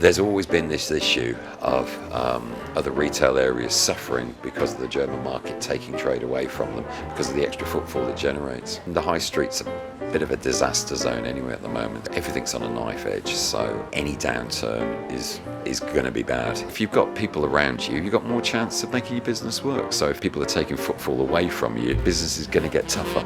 There's always been this issue of other retail areas suffering because of the German market taking trade away from them because of the extra footfall it generates. And the high street's a bit of a disaster zone anyway at the moment. Everything's on a knife edge, so any downturn is going to be bad. If you've got people around you, you've got more chance of making your business work. So if people are taking footfall away from you, business is going to get tougher.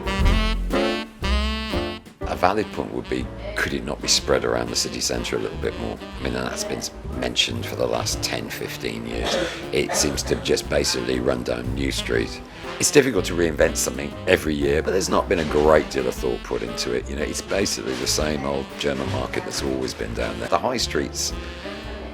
A valid point would be, could it not be spread around the city centre a little bit more? I mean, that's been mentioned for the last 10, 15 years. It seems to just basically run down New Street. It's difficult to reinvent something every year, but there's not been a great deal of thought put into it. You know, it's basically the same old German market that's always been down there. The high streets,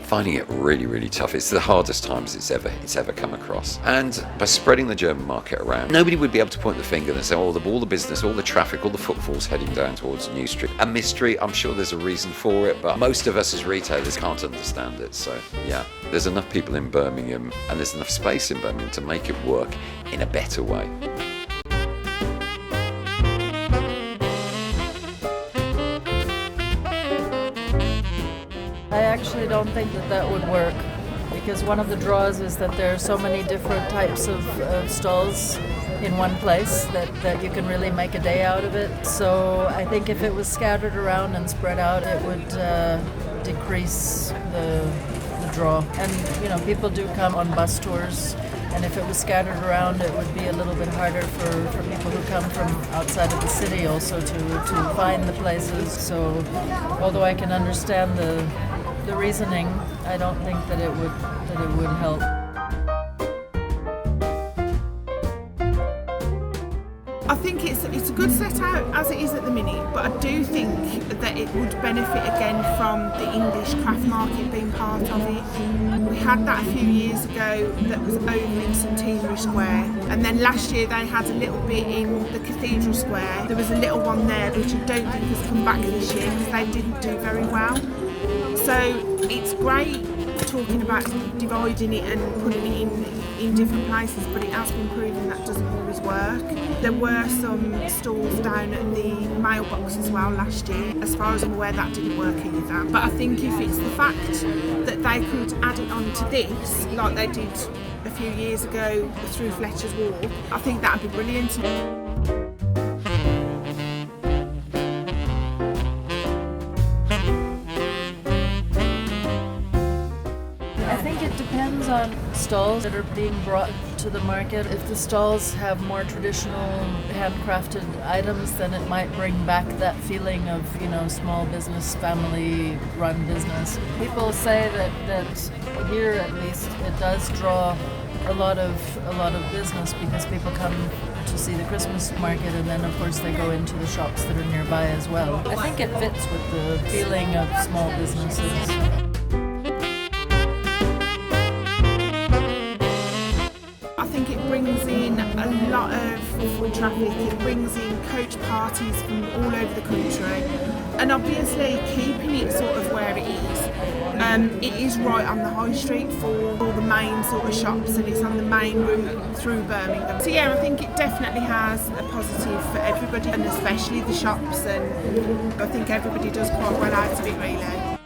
finding it really, really tough. It's the hardest times it's ever come across. And by spreading the German market around, nobody would be able to point the finger and say, oh, all the business, all the traffic, all the footfall's heading down towards New Street. A mystery, I'm sure there's a reason for it, but most of us as retailers can't understand it. So yeah, there's enough people in Birmingham and there's enough space in Birmingham to make it work in a better way. I actually don't think that would work, because one of the draws is that there are so many different types of stalls in one place that you can really make a day out of it. So I think if it was scattered around and spread out, it would decrease the draw. And you know, people do come on bus tours, and if it was scattered around, it would be a little bit harder for people who come from outside of the city also to find the places. So although I can understand the reasoning, I don't think that it would help. I think it's a good set out as it is at the minute, but I do think that it would benefit again from the English craft market being part of it. We had that a few years ago that was over in Centenary Square, and then last year they had a little bit in the Cathedral Square. There was a little one there which I don't think has come back this year because they didn't do very well. So it's great talking about dividing it and putting it in different places, but it has been proven that doesn't always work. There were some stalls down at the mailbox as well last year. As far as I'm aware, that didn't work either. But I think if it's the fact that they could add it on to this, like they did a few years ago through Fletcher's Walk, I think that would be brilliant. I think it depends on stalls that are being brought to the market. If the stalls have more traditional handcrafted items, then it might bring back that feeling of, you know, small business, family run business. People say that here at least it does draw a lot of business because people come to see the Christmas market, and then of course they go into the shops that are nearby as well. I think it fits with the feeling of small businesses. I think it brings in a lot of foot traffic, it brings in coach parties from all over the country, and obviously keeping it sort of where it is. It is right on the high street for all the main sort of shops, and it's on the main route through Birmingham. So yeah, I think it definitely has a positive for everybody, and especially the shops, and I think everybody does quite well out of it really.